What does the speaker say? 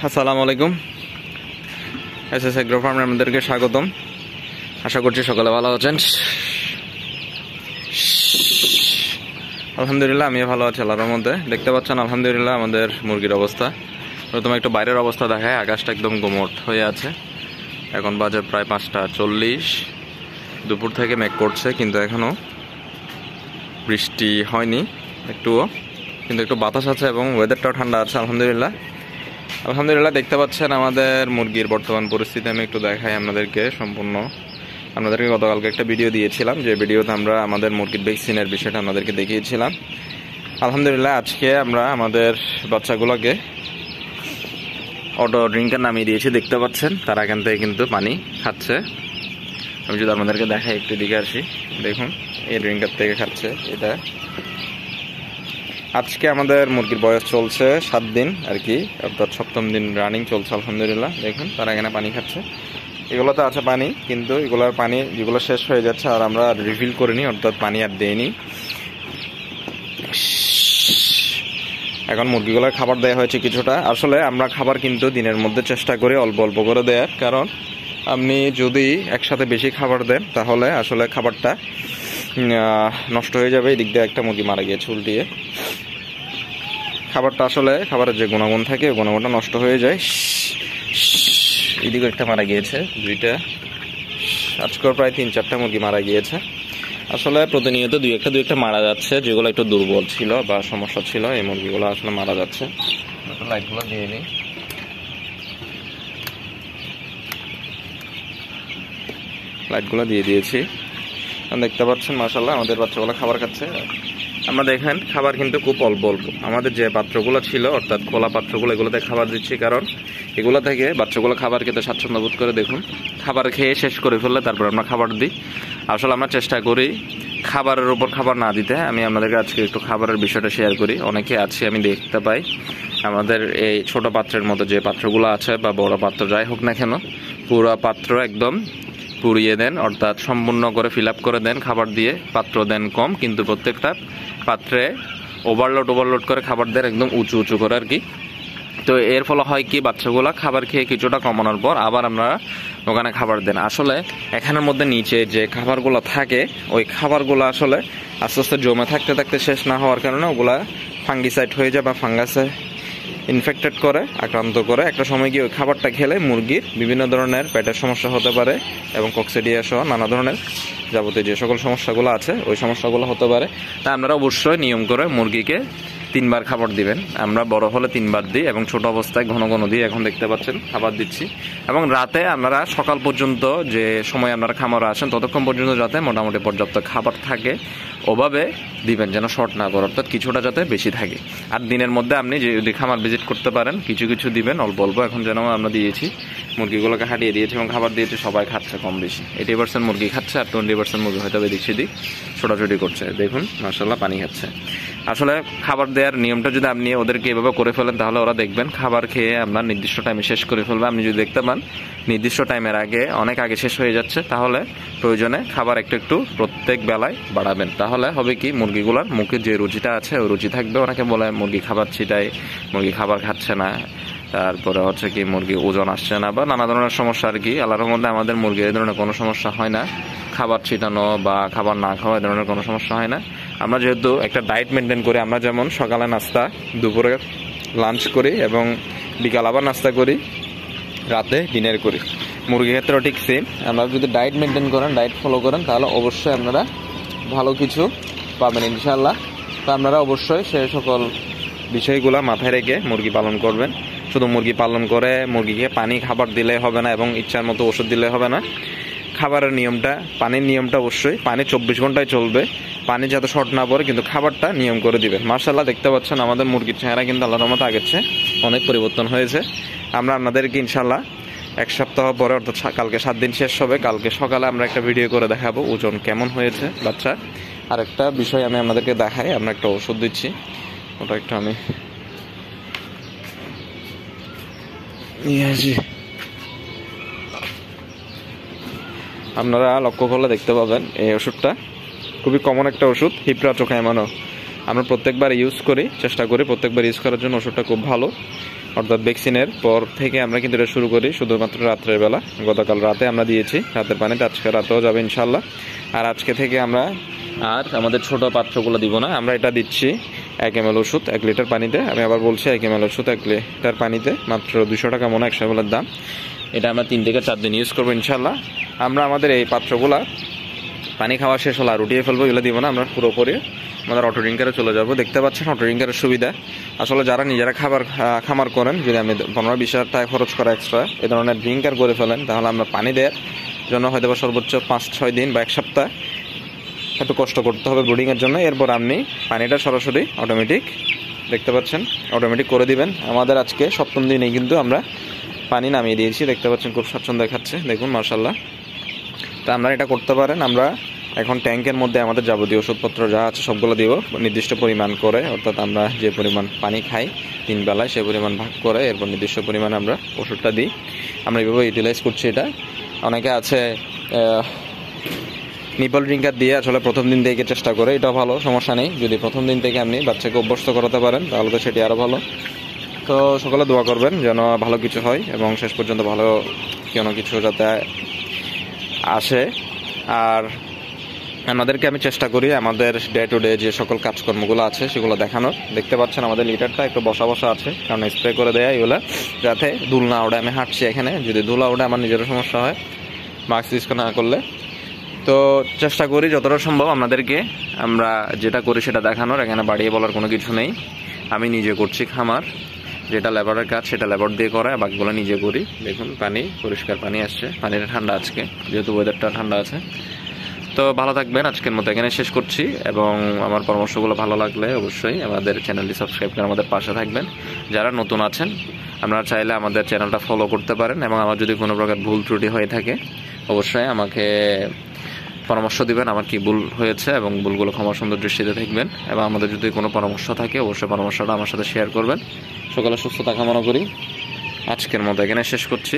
আসসালামু আলাইকুম। SS agro ফার্মে আমাদেরকে স্বাগতম। আশা করছি সকলে ভালো আছেন। আলহামদুলিল্লাহ আমিও ভালো আছি আল্লাহর মধ্যে। দেখতে পাচ্ছেন আলহামদুলিল্লাহ আমাদের মুরগির অবস্থা। প্রথমে একটু বাইরের অবস্থা দেখায়। আকাশটা একদম গুমোট হয়ে আছে। এখন বাজে প্রায় 5:40। দুপুর থেকে মেঘ করছে, কিন্তু এখনও বৃষ্টি হয়নি একটুও, কিন্তু একটু বাতাস আছে এবং ওয়েদারটাও ঠান্ডা আছে আলহামদুলিল্লাহ। দেখতে পাচ্ছেন আমাদের মুরগির বর্তমান পরিস্থিতি আমি একটু দেখাই আপনাদেরকে সম্পূর্ণ। আপনাদেরকে গতকালকে একটা ভিডিও দিয়েছিলাম, যে ভিডিওতে আমরা আমাদের মুরগির ভ্যাকসিনের বিষয়টা আপনাদেরকে দেখিয়েছিলাম। আলহামদুলিল্লাহ আজকে আমরা আমাদের বাচ্চাগুলোকে অটো ড্রিঙ্কার নামিয়ে দিয়েছি। দেখতে পাচ্ছেন তারা এখান থেকে কিন্তু পানি খাচ্ছে। আমি যদি আপনাদেরকে দেখাই, একটু দিকে আসি, দেখুন এই ড্রিঙ্কার থেকে খাচ্ছে। এটা আজকে আমাদের মুরগির বয়স চলছে 7 দিন আর কি, অর্থাৎ 7ম দিন রানিং চলছে আলহামদুলিল্লাহ। দেখুন তারা এখানে পানি খাচ্ছে। এগুলোতে আছে পানি, কিন্তু এগুলোর পানি যেগুলো শেষ হয়ে যাচ্ছে আর আমরা রিফিল করিনি, অর্থাৎ পানি আর দেইনি। এখন মুরগিগুলোর খাবার দেওয়া হয়েছে কিছুটা। আসলে আমরা খাবার কিন্তু দিনের মধ্যে চেষ্টা করি অল্প অল্প করে দেওয়ার, কারণ আপনি যদি একসাথে বেশি খাবার দেন তাহলে আসলে খাবারটা নষ্ট হয়ে যাবে। এই দিক দিয়ে একটা মুরগি মারা গিয়েছে উল্টিয়ে। খাবারটা আসলে খাবারের যে গুণাগুণ থাকে ওই গুণাগুণটা নষ্ট হয়ে যায়। এদিকে একটা মারা গিয়েছে, 2টা। আজকেও প্রায় 3-4টা মুরগি মারা গিয়েছে। আসলে প্রতিনিয়ত দুই একটা মারা যাচ্ছে, যেগুলো একটু দুর্বল ছিল বা সমস্যা ছিল, এই মুরগিগুলো আসলে মারা যাচ্ছে। লাইটগুলো দিয়ে নিই। লাইটগুলো দিয়ে দিয়েছি। দেখতে পাচ্ছেন মাশাআল্লাহ আমাদের বাচ্চাগুলো খাবার খাচ্ছে। আমরা দেখেন খাবার কিন্তু খুব অল্প অল্প। আমাদের যে পাত্রগুলো ছিল, অর্থাৎ খোলা পাত্রগুলো, এগুলোতে খাবার দিচ্ছি, কারণ এগুলো থেকে বাচ্চাগুলো খাবার খেতে স্বাচ্ছন্দ্য বোধ করে। দেখুন খাবার খেয়ে শেষ করে ফেললে তারপর আমরা খাবার দিই। আসলে আমরা চেষ্টা করি খাবারের উপর খাবার না দিতে। আমি আপনাদেরকে আজকে একটু খাবারের বিষয়টা শেয়ার করি। অনেকে আছে আমি দেখতে পাই আমাদের এই ছোট পাত্রের মতো যে পাত্রগুলো আছে বা বড় পাত্র যাই হোক না কেন, পুরো পাত্র একদম পুড়িয়ে দেন, অর্থাৎ সম্পূর্ণ করে ফিল আপ করে দেন খাবার দিয়ে। পাত্র দেন কম, কিন্তু প্রত্যেকটা পাত্রে ওভারলোড করে খাবার দেন, একদম উঁচু করে আর কি। তো এর ফলে হয় কি, বাচ্চাগুলো খাবার খেয়ে কিছুটা কমানোর পর আবার আমরা ওখানে খাবার দেন। আসলে এখানের মধ্যে নিচে যে খাবারগুলো থাকে, ওই খাবারগুলো আসলে আস্তে আস্তে জমে থাকতে শেষ না হওয়ার কারণে ওগুলা ফাঙ্গিসাইড হয়ে যায় বা ফাঙ্গাসে ইনফেক্টেড করে, আক্রান্ত করে। একটা সময় গিয়ে ওই খাবারটা খেলে মুরগির বিভিন্ন ধরনের পেটের সমস্যা হতে পারে এবং কক্সিডিয়া সহ নানা ধরনের যাবতীয় যে সকল সমস্যাগুলো আছে ওই সমস্যাগুলো হতে পারে। তা আপনারা অবশ্যই নিয়ম করে মুরগিকে 3 বার খাবার দিবেন। আমরা বড় হলে 3 বার দিই এবং ছোট অবস্থায় ঘন দিই। এখন দেখতে পাচ্ছেন খাবার দিচ্ছি। এবং রাতে আপনারা সকাল পর্যন্ত যে সময় আপনারা খামারে আসেন ততক্ষণ পর্যন্ত যাতে মোটামুটি পর্যাপ্ত খাবার থাকে ওভাবে দিবেন, যেন শর্ট না করে, অর্থাৎ কিছুটা যাতে বেশি থাকে। আর দিনের মধ্যে আপনি যদি খামার ভিজিট করতে পারেন কিছু দিবেন অল্প অল্প। এখন যেন আমরা দিয়েছি, মুরগিগুলোকে হাঁটিয়ে দিয়েছি এবং খাবার দিয়েছি, সবাই খাচ্ছে কম বেশি। 80% মুরগি খাচ্ছে আর 20% মুরগি হয়তো এদিক সেদিক ছোটাছুটি করছে। দেখুন মাশাআল্লাহ পানি খাচ্ছে। আসলে খাবার দেওয়ার নিয়মটা যদি আপনি ওদেরকে এভাবে করে ফেলেন তাহলে ওরা দেখবেন খাবার খেয়ে আপনার নির্দিষ্ট টাইমে শেষ করে ফেলবে। আপনি যদি দেখতে পান নির্দিষ্ট টাইমের আগে অনেক আগে শেষ হয়ে যাচ্ছে, তাহলে প্রয়োজনে খাবার একটু প্রত্যেক বেলায় বাড়াবেন। তাহলে হবে কি, মুরগিগুলোর মুখে যে রুচিটা আছে ওই রুচি থাকবে। অনেকে বলে মুরগি খাবার ছিটায়, মুরগি খাবার খাচ্ছে না, তারপরে হচ্ছে কি মুরগি ওজন আসছে না বা নানা ধরনের সমস্যা আর কি। আল্লাহর মধ্যে আমাদের মুরগি এই ধরনের কোনো সমস্যা হয় না। খাবার ছিটানো বা খাবার না খাওয়া এই ধরনের কোনো সমস্যা হয় না। আমরা যেহেতু একটা ডায়েট মেনটেন করি, আমরা যেমন সকালে নাস্তা, দুপুরে লাঞ্চ করি এবং বিকাল আবার নাস্তা করি, রাতে ডিনার করি, মুরগির ক্ষেত্রেও ঠিক সেম। আপনারা যদি ডায়েট মেনটেন করেন, ডায়েট ফলো করেন, তাহলে অবশ্যই আপনারা ভালো কিছু পাবেন ইনশাআল্লাহ। তো আপনারা অবশ্যই সে সকল বিষয়গুলো মাথায় রেখে মুরগি পালন করবেন। শুধু মুরগি পালন করে মুরগিকে পানি খাবার দিলে হবে না এবং ইচ্ছার মতো ওষুধ দিলে হবে না। খাবারের নিয়মটা, পানির নিয়মটা অবশ্যই, পানি 24 ঘন্টায় চলবে, পানি যাতে শর্ট না পড়ে, কিন্তু খাবারটা নিয়ম করে দিবেন। মাশাআল্লাহ দেখতে পাচ্ছেন আমাদের মুরগির চেহারা কিন্তু আল্লাহর রহমতে আগের চেয়ে অনেক পরিবর্তন হয়েছে। আমরা আপনাদেরকে ইনশাআল্লাহ 1 সপ্তাহ পরে, অর্থাৎ কালকে 7 দিন শেষ হবে, কালকে সকালে আমরা একটা ভিডিও করে দেখাবো ওজন কেমন হয়েছে বাচ্চা। আর একটা বিষয় আমি আপনাদেরকে দেখাই, আমরা একটা ওষুধ দিচ্ছি, ওটা একটু আমি আপনারা লক্ষ্য করলে দেখতে পাবেন এই ওষুধটা খুবই কমন একটা ওষুধ, হিপ্রাচোকাইমানো। আমরা প্রত্যেকবার ইউজ করি, চেষ্টা করি প্রত্যেকবার ইউজ করার জন্য। ওষুধটা খুব ভালো অর্থাৎ ভ্যাকসিনের পর থেকে আমরা কিন্তু এটা শুরু করি শুধুমাত্র রাত্রের বেলা। গতকাল রাতে আমরা দিয়েছি রাতের পানিতে, আজকে রাতেও যাবে ইনশাল্লাহ। আর আজকে থেকে আমরা আর আমাদের ছোট পাত্রগুলো দিব না, আমরা এটা দিচ্ছি 1 ml ওষুধ 1 লিটার পানিতে। আমি আবার বলছি 1 ml ওষুধ 1 লিটার পানিতে, মাত্র 200 টাকা মনে 100 ml দাম। এটা আমরা 3 থেকে 4 দিন ইউজ করবো ইনশাল্লাহ। আমরা আমাদের এই পাত্রগুলা পানি খাওয়া শেষ হলো আর উঠিয়ে ফেলবো, এগুলো দিব না, আমরা পুরোপুরি আমাদের অটো ড্রিঙ্কারে চলে যাবো। দেখতে পাচ্ছেন অটো ড্রিঙ্কারের সুবিধা। আসলে যারা নিজেরা খামার করেন, যদি আমি 15-20 হাজার টাকা খরচ করা এক্সট্রা এই ধরনের ড্রিঙ্কার করে ফেলেন, তাহলে আমরা পানি দেওয়ার জন্য হয়তো সর্বোচ্চ 5-6 দিন বা 1 সপ্তাহ একটু কষ্ট করতে হবে ব্রুডিংয়ের জন্য। এরপর আপনি পানিটা সরাসরি অটোমেটিক দেখতে পাচ্ছেন অটোমেটিক করে দিবেন। আমাদের আজকে 7ম দিনেই কিন্তু আমরা পানি নামিয়ে দিয়েছি, দেখতে পাচ্ছেন খুব স্বচ্ছন্দ দেখাচ্ছে, দেখুন মাশাআল্লাহ। তা আমরা এটা করতে পারেন। আমরা এখন ট্যাঙ্কের মধ্যে আমাদের যাবতীয় ওষুধপত্র যা আছে সবগুলো দিব নির্দিষ্ট পরিমাণ করে, অর্থাৎ আমরা যে পরিমাণ পানি খাই 3 বেলায় সেই পরিমাণ ভাগ করে এরপর নির্দিষ্ট পরিমাণ আমরা ওষুধটা দিই। আমরা এইভাবে ইউটিলাইজ করছি এটা। অনেকে আছে নিপল ড্রিঙ্কার দিয়ে আসলে প্রথম দিন থেকে চেষ্টা করে, এটা ভালো, সমস্যা নেই। যদি প্রথম দিন থেকে আপনি বাচ্চাকে অভ্যস্ত করাতে পারেন তাহলে তো সেটি আরও ভালো। তো সকলে দোয়া করবেন যেন ভালো কিছু হয় এবং শেষ পর্যন্ত ভালো কোনো কিছু যাতে আসে। আর আমাদেরকে আমি চেষ্টা করি আমাদের ডে টু ডে যে সকল কাজকর্মগুলো আছে সেগুলো দেখানোর। দেখতে পাচ্ছেন আমাদের লিটারটা একটু বসা আছে, কারণ স্প্রে করে দেয় এগুলো যাতে ধুল না ওঠে। আমি হাঁটছি এখানে, যদি ধুলা ওঠে আমার নিজেরও সমস্যা হয় মাস্ক ইউজ না করলে। তো চেষ্টা করি যতটা সম্ভব আপনাদেরকে আমরা যেটা করি সেটা দেখানোর। এখানে বাড়িয়ে বলার কোনো কিছু নেই। আমি নিজে করছি খামার, যেটা লেবারের কাজ সেটা লেবার দিয়ে করায়, বাকিগুলো নিজে করি। দেখুন পানি পরিষ্কার পানি আসছে, পানিটা ঠান্ডা আজকে যেহেতু ওয়েদারটা ঠান্ডা আছে। তো ভালো থাকবেন, আজকের মতো এখানে শেষ করছি। এবং আমার পরামর্শগুলো ভালো লাগলে অবশ্যই আমাদের চ্যানেলটি সাবস্ক্রাইব করে আমাদের পাশে থাকবেন। যারা নতুন আছেন আপনারা চাইলে আমাদের চ্যানেলটা ফলো করতে পারেন, এবং আমার যদি কোনো প্রকার ভুল ত্রুটি হয়ে থাকে অবশ্যই আমাকে পরামর্শ দিবেন আমার কি ভুল হয়েছে, এবং ভুলগুলো ক্ষমা সুন্দর দৃষ্টিতে দেখবেন। এবং আমাদের যদি কোনো পরামর্শ থাকে অবশ্যই পরামর্শটা আমার সাথে শেয়ার করবেন। সকলে সুস্থতা কামনা করি। আজকের মতো এখানে শেষ করছি।